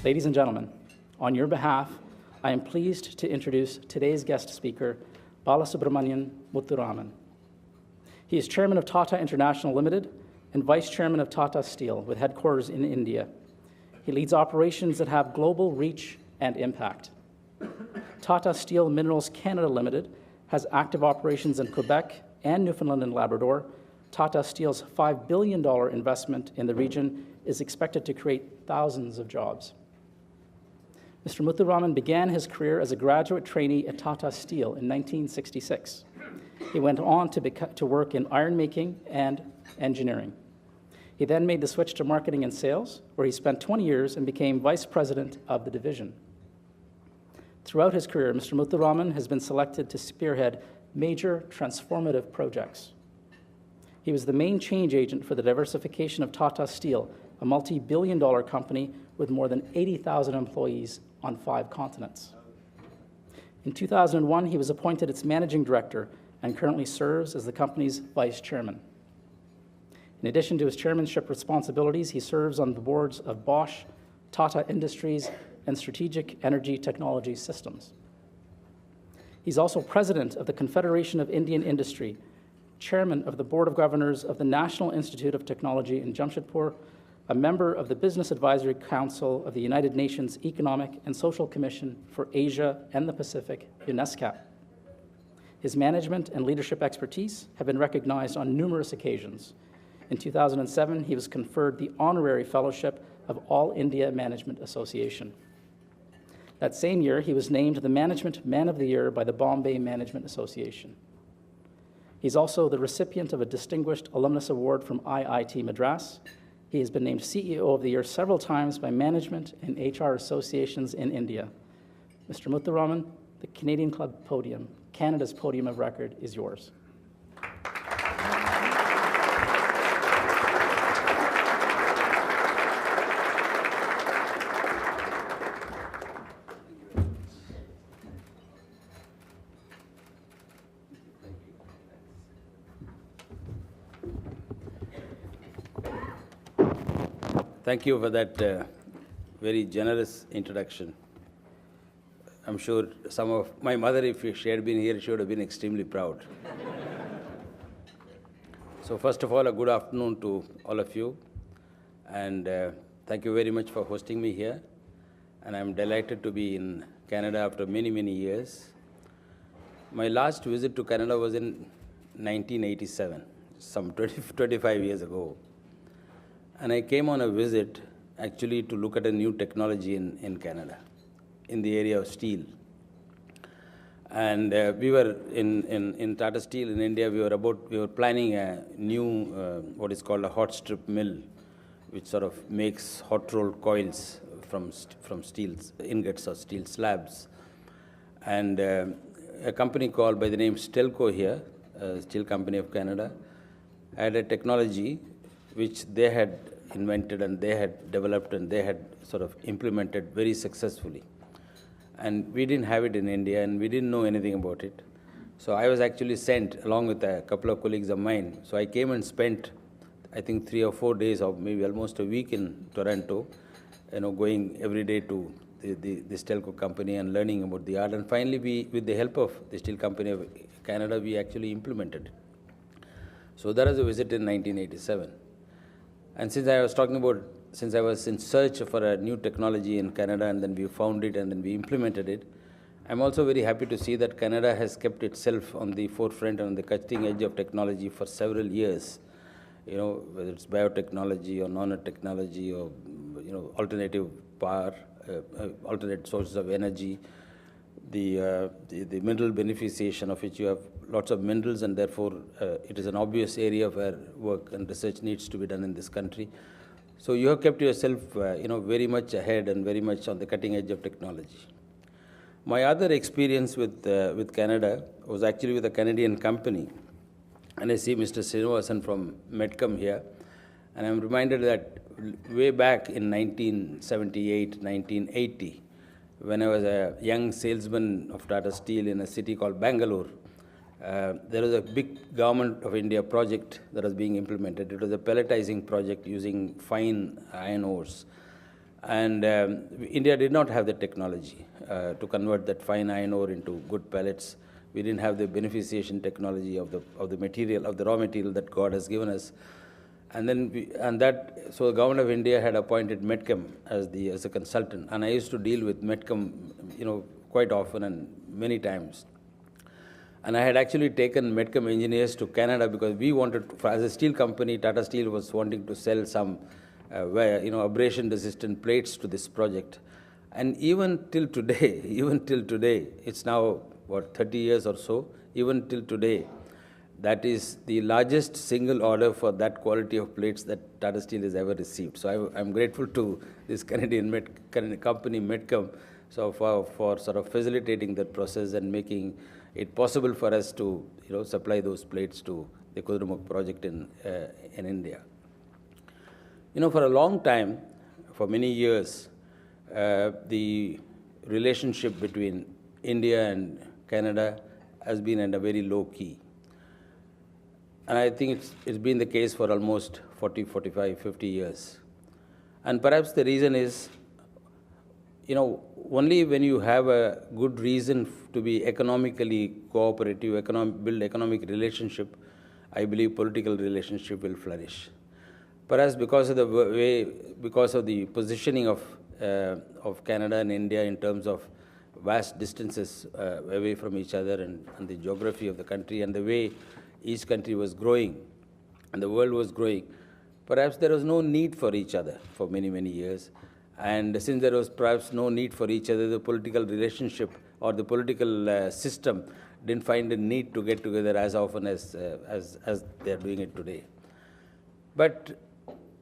Ladies and gentlemen, on your behalf, I am pleased to introduce today's guest speaker, Balasubramanian Muthuraman. He is chairman of Tata International Limited and vice chairman of Tata Steel with headquarters in India. He leads operations that have global reach and impact. Tata Steel Minerals Canada Limited has active operations in Quebec and Newfoundland and Labrador. Tata Steel's $5 billion investment in the region is expected to create thousands of jobs. Mr. Muthuraman began his career as a graduate trainee at Tata Steel in 1966. He went on to work in iron making and engineering. He then made the switch to marketing and sales, where he spent 20 years and became vice president of the division. Throughout his career, Mr. Muthuraman has been selected to spearhead major transformative projects. He was the main change agent for the diversification of Tata Steel, a multi-billion-dollar company with more than 80,000 employees on 5 continents. In 2001, he was appointed its managing director and currently serves as the company's vice chairman. In addition to his chairmanship responsibilities, he serves on the boards of Bosch, Tata Industries, and Strategic Energy Technology Systems. He's also president of the Confederation of Indian Industry, chairman of the Board of Governors of the National Institute of Technology in Jamshedpur, a member of the Business Advisory Council of the United Nations Economic and Social Commission for Asia and the Pacific, UNESCAP. His management and leadership expertise have been recognized on numerous occasions. In 2007, he was conferred the Honorary Fellowship of All India Management Association. That same year, he was named the Management Man of the Year by the Bombay Management Association. He's also the recipient of a Distinguished Alumnus Award from IIT Madras. He has been named CEO of the Year several times by management and HR associations in India. Mr. Muthuraman, the Canadian Club podium, Canada's podium of record, is yours. Thank you for that very generous introduction. I'm sure some of my mother, if she had been here, she would have been extremely proud. So first of all, a good afternoon to all of you. And thank you very much for hosting me here. And I'm delighted to be in Canada after many, many years. My last visit to Canada was in 1987, some 25 years ago. And I came on a visit actually to look at a new technology in Canada, in the area of steel. And we were in Tata Steel in India, we were planning a new, what is called a hot strip mill, which sort of makes hot rolled coils from steel ingots or steel slabs. And a company called by the name Stelco here, a steel company of Canada, had a technology which they had invented and they had developed and they had sort of implemented very successfully. And we didn't have it in India and we didn't know anything about it. So I was actually sent along with a couple of colleagues of mine. So I came and spent, I think, 3 or 4 days or maybe almost a week in Toronto, going every day to the Stelco company and learning about the art. And finally, we, with the help of the Steel Company of Canada, we actually implemented it. So that was a visit in 1987. And since I was in search for a new technology in Canada and then we found it and then we implemented it, I'm also very happy to see that Canada has kept itself on the forefront and on the cutting edge of technology for several years. Whether it's biotechnology or nanotechnology or, alternative power, alternate sources of energy, the mineral beneficiation of which you have lots of minerals and therefore it is an obvious area where work and research needs to be done in this country. So you have kept yourself, very much ahead and very much on the cutting edge of technology. My other experience with Canada was actually with a Canadian company. And I see Mr. Srinivasan from Medcom here. And I'm reminded that way back in 1978, 1980, when I was a young salesman of Tata Steel in a city called Bangalore, there was a big Government of India project that was being implemented. It was a pelletizing project using fine iron ores. And India did not have the technology to convert that fine iron ore into good pellets. We didn't have the beneficiation technology of the material, of the raw material that God has given us. And then so the government of India had appointed Metchem as a consultant, and I used to deal with Metchem, quite often and many times. And I had actually taken Metchem engineers to Canada because we wanted, as a steel company, Tata Steel was wanting to sell some abrasion-resistant plates to this project. And even till today, it's now, 30 years or so, even till today, that is the largest single order for that quality of plates that Tata Steel has ever received. So I'm grateful to this Canadian company, Metchem, for sort of facilitating that process and making it possible for us to supply those plates to the Kudremukh project in India. For a long time, for many years, the relationship between India and Canada has been at a very low key. And I think it's been the case for almost 40, 45, 50 years. And perhaps the reason is, only when you have a good reason to be economically cooperative, build economic relationship, I believe political relationship will flourish. Perhaps because of the positioning of Canada and India in terms of vast distances away from each other and the geography of the country and the way each country was growing and the world was growing, perhaps there was no need for each other for many, many years. And since there was perhaps no need for each other, the political relationship or the political system didn't find a need to get together as often as they are doing it today. But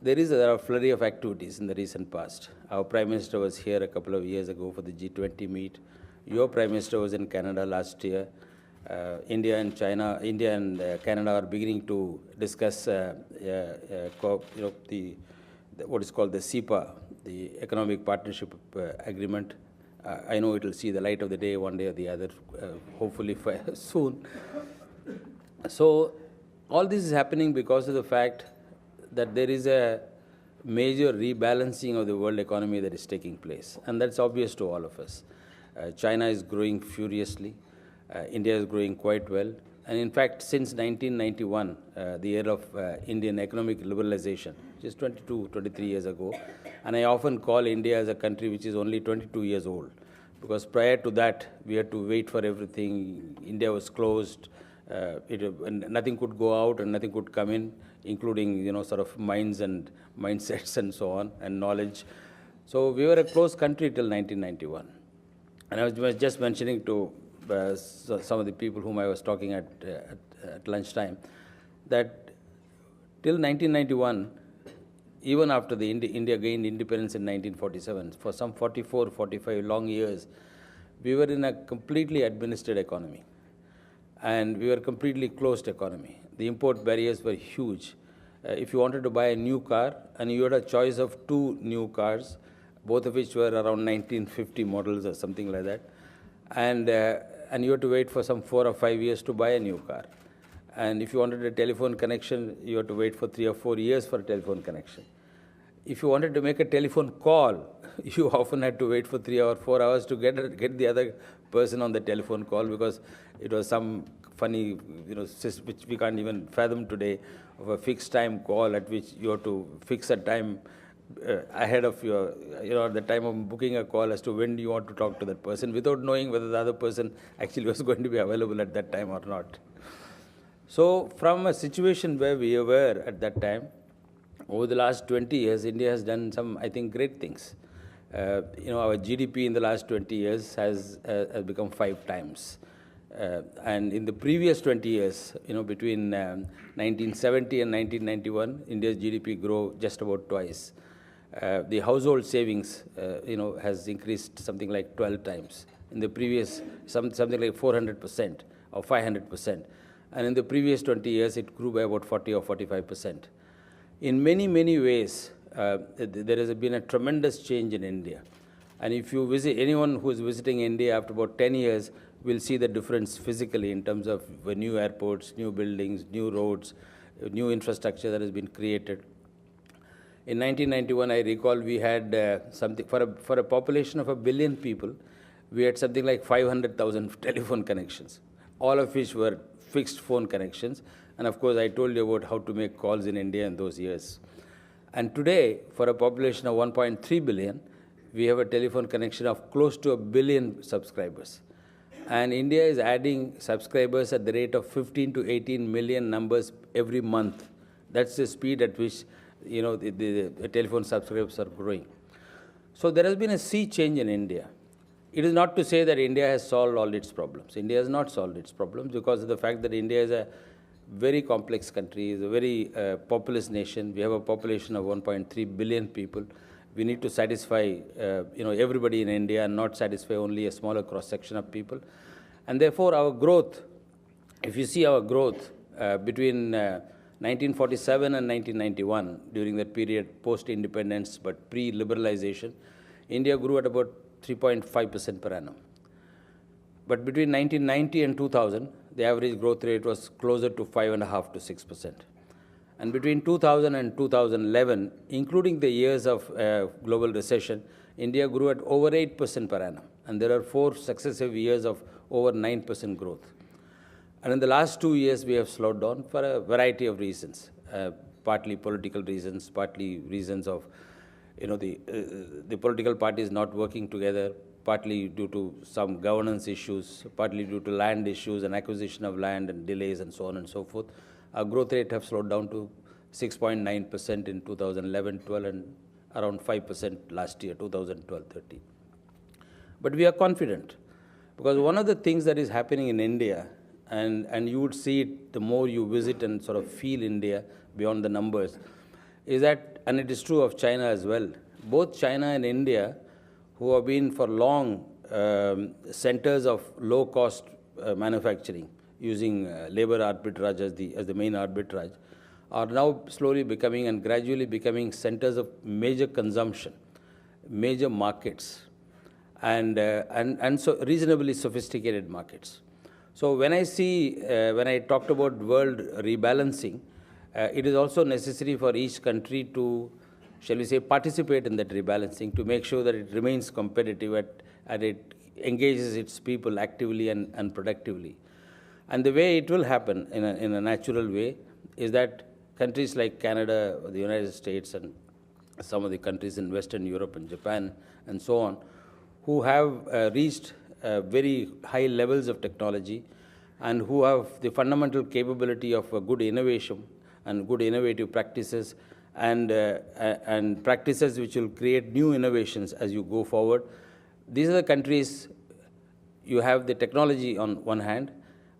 there is a flurry of activities in the recent past. Our Prime Minister was here a couple of years ago for the G20 meet. Your Prime Minister was in Canada last year. India and Canada are beginning to discuss what is called the CEPA, the Economic Partnership Agreement. I know it will see the light of the day one day or the other, hopefully soon. So all this is happening because of the fact that there is a major rebalancing of the world economy that is taking place. And that's obvious to all of us. China is growing furiously. India is growing quite well. And in fact, since 1991, the year of Indian economic liberalization, just 22, 23 years ago, and I often call India as a country which is only 22 years old, because prior to that, we had to wait for everything. India was closed. And nothing could go out and nothing could come in, including, sort of minds and mindsets and so on, and knowledge. So we were a closed country till 1991. And I was just mentioning to some of the people whom I was talking at lunchtime, that till 1991, even after the India gained independence in 1947, for some 44, 45 long years, we were in a completely administered economy. And we were a completely closed economy. The import barriers were huge. If you wanted to buy a new car, and you had a choice of two new cars, both of which were around 1950 models or something like that, and you had to wait for some 4 or 5 years to buy a new car. And if you wanted a telephone connection, you had to wait for 3 or 4 years for a telephone connection. If you wanted to make a telephone call, you often had to wait for 3 or 4 hours to get the other person on the telephone call, because it was some funny, which we can't even fathom today, of a fixed time call at which you have to fix a time ahead of your, at the time of booking a call as to when you want to talk to that person, without knowing whether the other person actually was going to be available at that time or not. So from a situation where we were at that time, over the last 20 years, India has done some, I think, great things. Our GDP in the last 20 years has become 5 times. And in the previous 20 years, between 1970 and 1991, India's GDP grew just about twice. The household savings, has increased something like 12 times. In the previous, something like 400% or 500%. And in the previous 20 years, it grew by about 40 or 45%. In many, many ways, there has been a tremendous change in India. And if you visit, anyone who is visiting India after about 10 years will see the difference physically in terms of new airports, new buildings, new roads, new infrastructure that has been created. In 1991, I recall we had something, for a population of 1 billion people, we had something like 500,000 telephone connections, all of which were fixed phone connections. And of course, I told you about how to make calls in India in those years. And today, for a population of 1.3 billion, we have a telephone connection of close to 1 billion subscribers. And India is adding subscribers at the rate of 15 to 18 million numbers every month. That's the speed at which the telephone subscribers are growing. So there has been a sea change in India. It is not to say that India has solved all its problems. India has not solved its problems because of the fact that India is a very complex country, is a very populous nation. We have a population of 1.3 billion people. We need to satisfy everybody in India and not satisfy only a smaller cross-section of people. And therefore, our growth, if you see our growth between 1947 and 1991, during that period post-independence but pre-liberalization, India grew at about 3.5% per annum. But between 1990 and 2000, the average growth rate was closer to 5.5% to 6%. And between 2000 and 2011, including the years of global recession, India grew at over 8% per annum. And there are 4 successive years of over 9% growth. And in the last 2 years, we have slowed down for a variety of reasons, partly political reasons, partly reasons of the political parties not working together, partly due to some governance issues, partly due to land issues and acquisition of land and delays and so on and so forth. Our growth rate have slowed down to 6.9% in 2011-12 and around 5% last year, 2012-13. But we are confident because one of the things that is happening in India, and you would see it the more you visit and sort of feel India beyond the numbers, is that, and it is true of China as well, both China and India, who have been for long centers of low-cost manufacturing, using labor arbitrage as the main arbitrage, are now slowly becoming and gradually becoming centers of major consumption, major markets, and so reasonably sophisticated markets. So when I talked about world rebalancing, it is also necessary for each country to, shall we say, participate in that rebalancing to make sure that it remains competitive and it engages its people actively and productively. And the way it will happen in a natural way is that countries like Canada, or the United States, and some of the countries in Western Europe and Japan and so on, who have reached very high levels of technology and who have the fundamental capability of good innovation and good innovative practices and practices which will create new innovations as you go forward. These are the countries, you have the technology on one hand,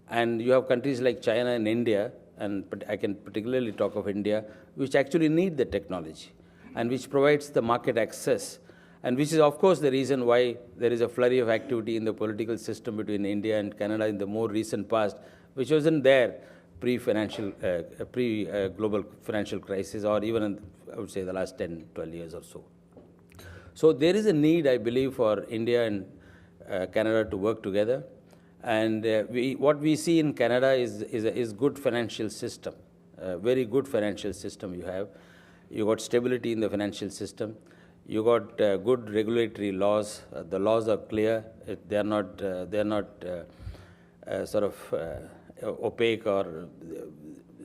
and you have countries like China and India, and I can particularly talk of India, which actually need the technology and which provides the market access, and which is, of course, the reason why there is a flurry of activity in the political system between India and Canada in the more recent past, which wasn't there pre-global financial crisis, or even in, I would say, the last 10, 12 years or so. So there is a need, I believe, for India and Canada to work together. And what we see in Canada is good financial system, a very good financial system you have. You got stability in the financial system. You got good regulatory laws. The laws are clear. They are not sort of opaque, or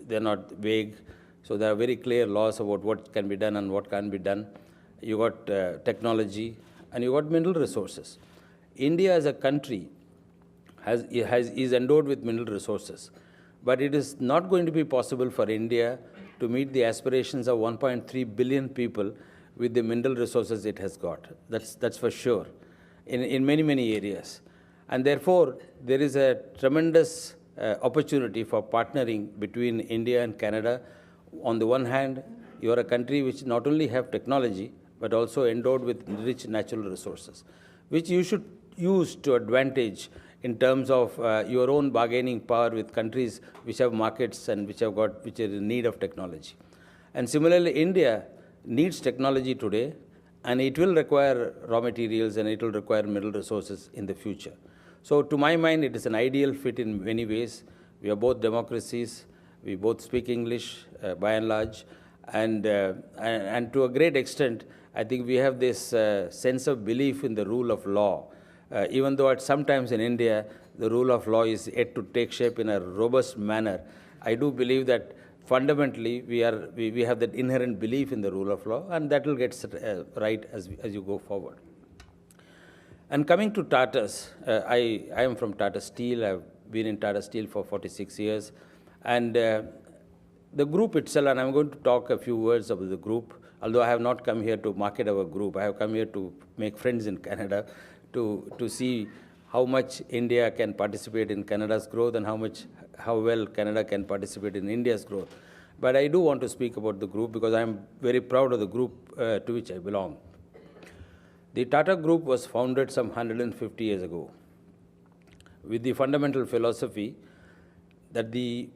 they're not vague. So there are very clear laws about what can be done and what can't be done. You got technology, and you got mineral resources. India as a country is endowed with mineral resources, but it is not going to be possible for India to meet the aspirations of 1.3 billion people with the mineral resources it has got. That's for sure, in many, many areas. And therefore, there is a tremendous opportunity for partnering between India and Canada. On the one hand, you are a country which not only have technology, but also endowed with rich natural resources, which you should use to advantage in terms of your own bargaining power with countries which have markets and which are in need of technology. And similarly, India needs technology today, and it will require raw materials and it will require mineral resources in the future. So to my mind, it is an ideal fit in many ways. We are both democracies. We both speak English by and large. And to a great extent, I think we have this sense of belief in the rule of law. Even though sometimes in India, the rule of law is yet to take shape in a robust manner, I do believe that fundamentally we have that inherent belief in the rule of law, and that will get right as you go forward. And coming to Tatas, I am from Tata Steel. I've been in Tata Steel for 46 years. And the group itself, and I'm going to talk a few words about the group, although I have not come here to market our group. I have come here to make friends in Canada, to see how much India can participate in Canada's growth and how well Canada can participate in India's growth. But I do want to speak about the group because I'm very proud of the group to which I belong. The Tata Group was founded some 150 years ago with the fundamental philosophy that the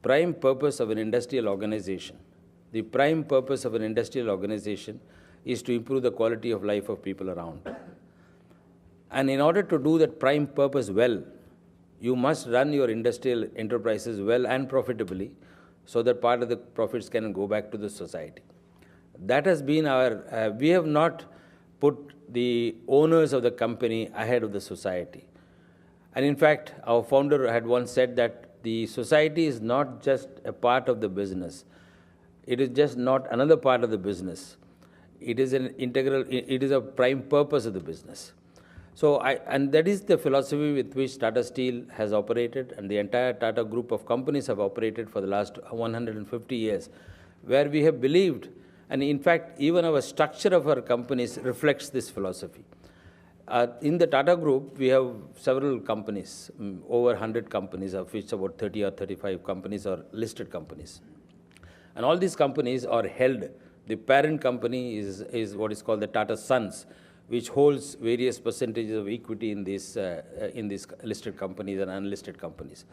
prime purpose of an industrial organization, is to improve the quality of life of people around. And in order to do that prime purpose well, you must run your industrial enterprises well and profitably so that part of the profits can go back to the society. That has been we have not put the owners of the company ahead of the society. And in fact, our founder had once said that the society is not just a part of the business. It is just not another part of the business. It is it is a prime purpose of the business. And that is the philosophy with which Tata Steel has operated, and the entire Tata Group of companies have operated for the last 150 years, where we have believed, and in fact, even our structure of our companies reflects this philosophy. In the Tata Group, we have several companies, over 100 companies, of which about 30 or 35 companies are listed companies. And all these companies are held. The parent company is what is called the Tata Sons, which holds various percentages of equity in these listed companies and unlisted companies.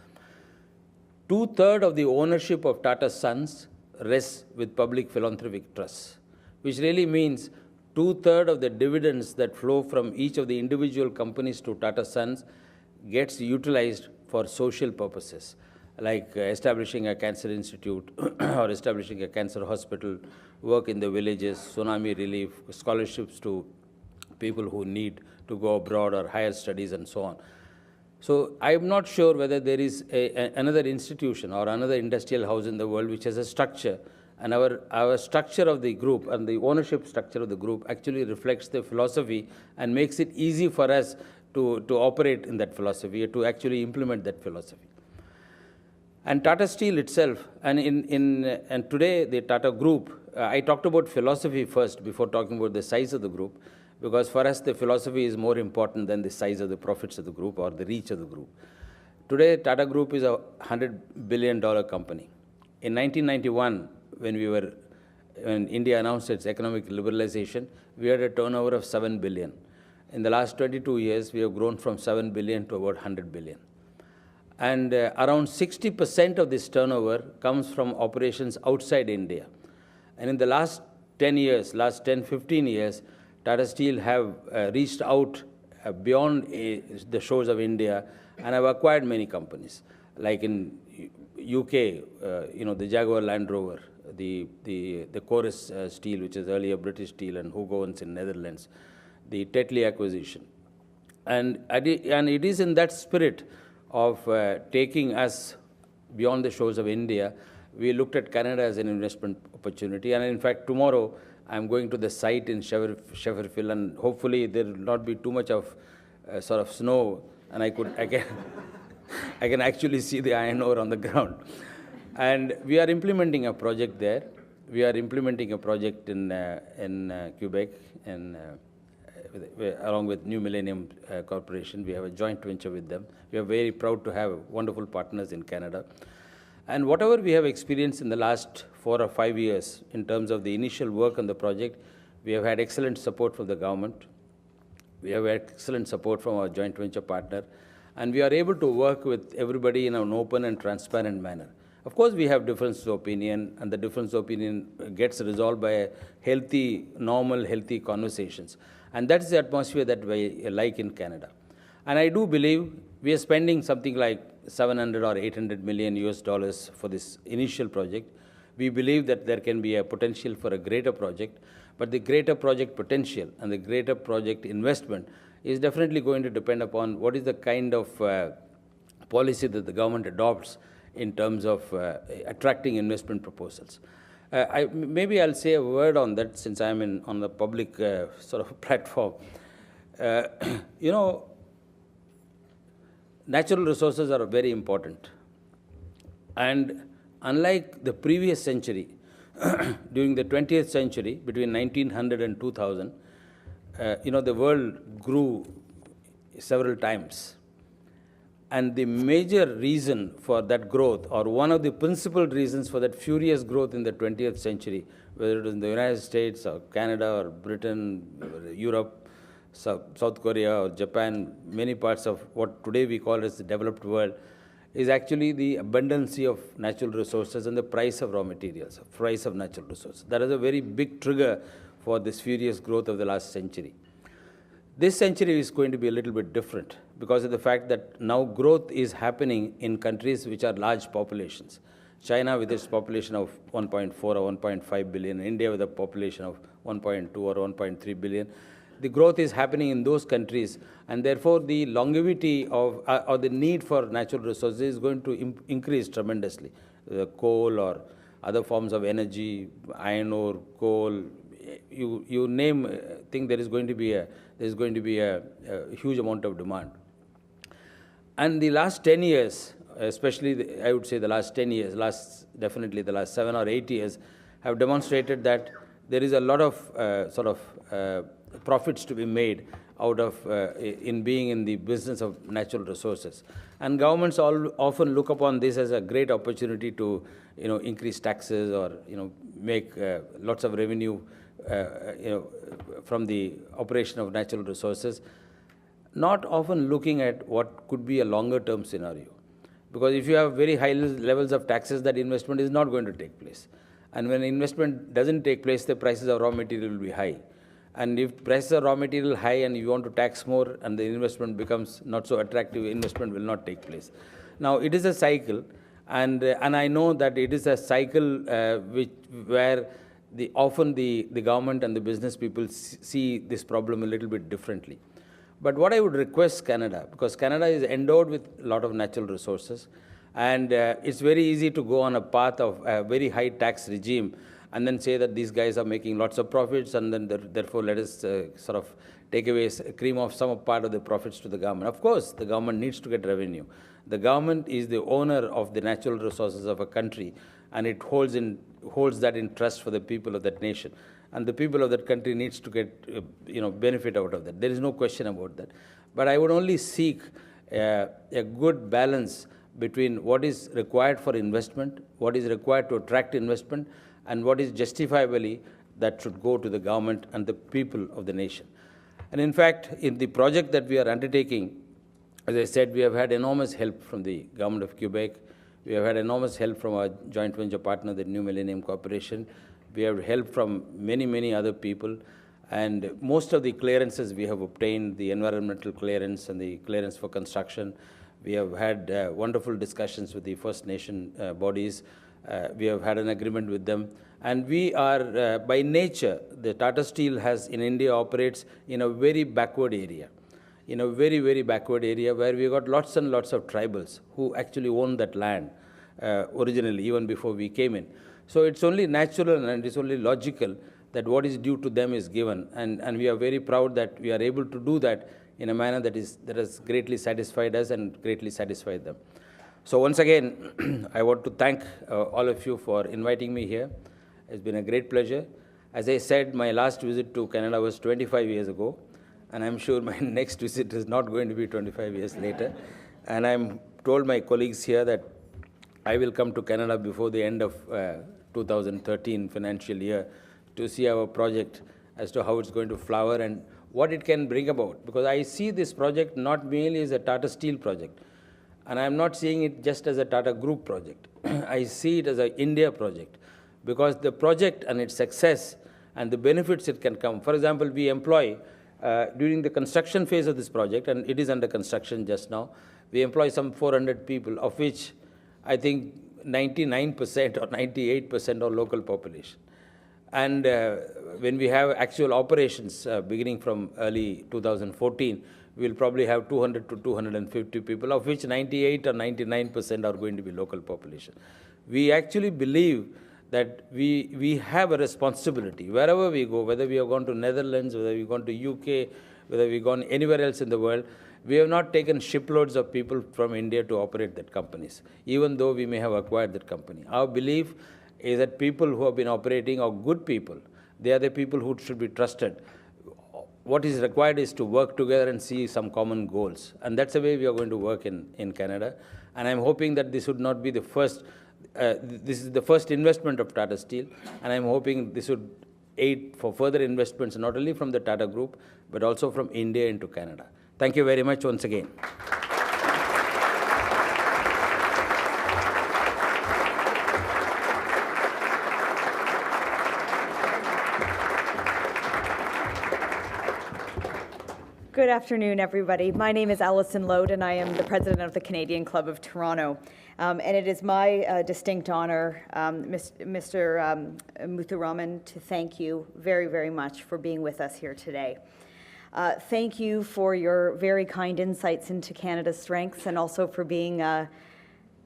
2/3 of the ownership of Tata Sons rests with public philanthropic trusts, which really means 2/3 of the dividends that flow from each of the individual companies to Tata Sons gets utilized for social purposes, like establishing a cancer institute or establishing a cancer hospital, work in the villages, tsunami relief, scholarships to people who need to go abroad or higher studies and so on. So I'm not sure whether there is another institution or another industrial house in the world which has a structure, and our structure of the group and the ownership structure of the group actually reflects the philosophy and makes it easy for us to operate in that philosophy, or to actually implement that philosophy. And Tata Steel itself, and today the Tata Group, I talked about philosophy first before talking about the size of the group, because for us the philosophy is more important than the size of the profits of the group or the reach of the group. Today, Tata Group is a $100 billion company. In 1991, when India announced its economic liberalization, we had a turnover of 7 billion. In the last 22 years, we have grown from 7 billion to about 100 billion. And around 60% of this turnover comes from operations outside India. And in the last 15 years, Tata Steel have reached out beyond the shores of India and have acquired many companies, like in UK, the Jaguar Land Rover, the Chorus Steel, which is earlier British Steel, and Hugoons in Netherlands, the Tetley acquisition. And it is in that spirit of taking us beyond the shores of India, we looked at Canada as an investment opportunity. And in fact, tomorrow, I'm going to the site in Shefferville, and hopefully there will not be too much of sort of snow, and I can actually see the iron ore on the ground. And we are implementing a project there. We are implementing a project in Quebec, along with New Millennium Corporation. We have a joint venture with them. We are very proud to have wonderful partners in Canada. And whatever we have experienced in the last 4 or 5 years in terms of the initial work on the project, we have had excellent support from the government. We have had excellent support from our joint venture partner. And we are able to work with everybody in an open and transparent manner. Of course, we have difference of opinion, and the difference of opinion gets resolved by normal, healthy conversations. And that's the atmosphere that we like in Canada. And I do believe we are spending something like $700 or $800 million US for this initial project. we believe that there can be a potential for a greater project, but the greater project potential and the greater project investment is definitely going to depend upon what is the kind of policy that the government adopts in terms of attracting investment proposals. Maybe I'll say a word on that since I'm on the public sort of platform. You know, natural resources are very important. And unlike the previous century, during the 20th century, between 1900 and 2000, the world grew several times. And the major reason for that growth, or one of the principal reasons for that furious growth in the 20th century, whether it was in the United States or Canada or Britain, or Europe, South Korea or Japan, many parts of what today we call as the developed world, is actually the abundancy of natural resources and the price of raw materials, price of natural resources. That is a very big trigger for this furious growth of the last century. This century is going to be a little bit different because of the fact that now growth is happening in countries which are large populations. China with its population of 1.4 or 1.5 billion, India with a population of 1.2 or 1.3 billion. The growth is happening in those countries, and therefore the longevity of or the need for natural resources is going to increase tremendously. Coal or other forms of energy, iron ore, coal, you name thing, there is going to be a huge amount of demand. And the last 10 years, especially I would say the last 10 years, definitely the last 7 or 8 years, have demonstrated that there is a lot of profits to be made out of in being in the business of natural resources. And governments often look upon this as a great opportunity to increase taxes or make lots of revenue from the operation of natural resources, not often looking at what could be a longer term scenario. Because if you have very high levels of taxes, that investment is not going to take place. And when investment doesn't take place, the prices of raw material will be high. And if prices of raw material high and you want to tax more and the investment becomes not so attractive, investment will not take place. Now, it is a cycle, and I know that it is a cycle where often the government and the business people see this problem a little bit differently. But what I would request Canada, because Canada is endowed with a lot of natural resources, and it's very easy to go on a path of a very high tax regime and then say that these guys are making lots of profits, and then therefore let us sort of take away, cream off some part of the profits to the government. Of course, the government needs to get revenue. The government is the owner of the natural resources of a country, and it holds that in trust for the people of that nation. And the people of that country needs to get benefit out of that. There is no question about that. But I would only seek a good balance between what is required for investment, what is required to attract investment, and what is justifiably that should go to the government and the people of the nation. And in fact, in the project that we are undertaking, as I said, we have had enormous help from the government of Quebec. We have had enormous help from our joint venture partner, the New Millennium Corporation. We have help from many, many other people. And most of the clearances we have obtained, the environmental clearance and the clearance for construction. We have had wonderful discussions with the First Nation bodies. We have had an agreement with them. And we are, by nature, the Tata Steel in India operates in a very backward area. In a very, very backward area where we got lots and lots of tribals who actually own that land originally, even before we came in. So it's only natural and it's only logical that what is due to them is given. And we are very proud that we are able to do that in a manner that has greatly satisfied us and greatly satisfied them. So once again, I want to thank all of you for inviting me here. It's been a great pleasure. As I said, my last visit to Canada was 25 years ago, and I'm sure my next visit is not going to be 25 years later. And I'm told my colleagues here that I will come to Canada before the end of 2013 financial year to see our project as to how it's going to flower and what it can bring about. Because I see this project not merely as a Tata Steel project, and I'm not seeing it just as a Tata Group project. I see it as an India project, because the project and its success and the benefits it can come. For example, we employ, during the construction phase of this project, and it is under construction just now, we employ some 400 people, of which I think 99% or 98% are local population. And when we have actual operations beginning from early 2014, we'll probably have 200 to 250 people, of which 98 or 99% are going to be local population. We actually believe that we have a responsibility wherever we go, whether we have gone to Netherlands, whether we've gone to UK, whether we've gone anywhere else in the world. We have not taken shiploads of people from India to operate that companies, even though we may have acquired that company. Our belief is that people who have been operating are good people. They are the people who should be trusted. What is required is to work together and see some common goals. And that's the way we are going to work in Canada. And I'm hoping that this would not be the first, this is the first investment of Tata Steel. And I'm hoping this would aid for further investments, not only from the Tata Group, but also from India into Canada. Thank you very much once again. Good afternoon, everybody. My name is Alison Lode, and I am the president of the Canadian Club of Toronto. And it is my distinct honor, Mr. Muthuraman, to thank you very, very much for being with us here today. Thank you for your very kind insights into Canada's strengths and also for being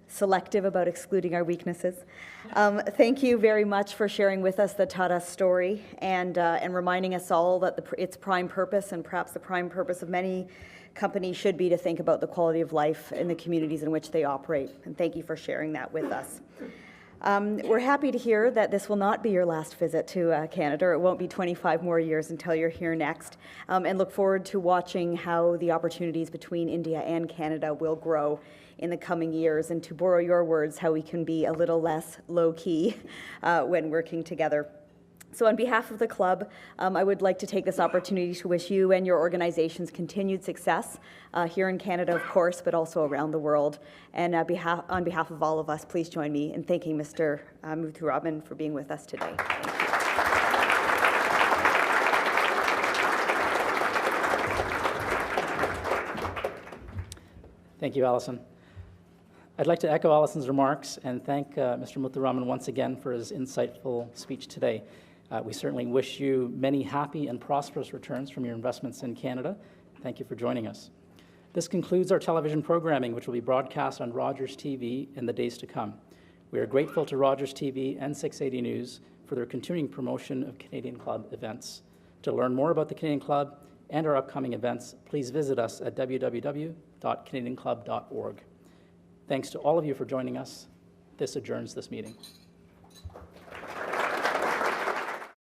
selective about excluding our weaknesses. Thank you very much for sharing with us the Tata story and reminding us all that its prime purpose, and perhaps the prime purpose of many companies, should be to think about the quality of life in the communities in which they operate. And thank you for sharing that with us. We're happy to hear that this will not be your last visit to Canada. It won't be 25 more years until you're here next, and look forward to watching how the opportunities between India and Canada will grow in the coming years, and to borrow your words, how we can be a little less low-key when working together. So on behalf of the club, I would like to take this opportunity to wish you and your organizations continued success here in Canada, of course, but also around the world. And on behalf of all of us, please join me in thanking Mr. Muthuraman for being with us today. Thank you. Thank you, Alison. I'd like to echo Alison's remarks and thank Mr. Muthuraman once again for his insightful speech today. We certainly wish you many happy and prosperous returns from your investments in Canada. Thank you for joining us. This concludes our television programming, which will be broadcast on Rogers TV in the days to come. We are grateful to Rogers TV and 680 News for their continuing promotion of Canadian Club events. To learn more about the Canadian Club and our upcoming events, please visit us at www.canadianclub.org. Thanks to all of you for joining us. This adjourns this meeting.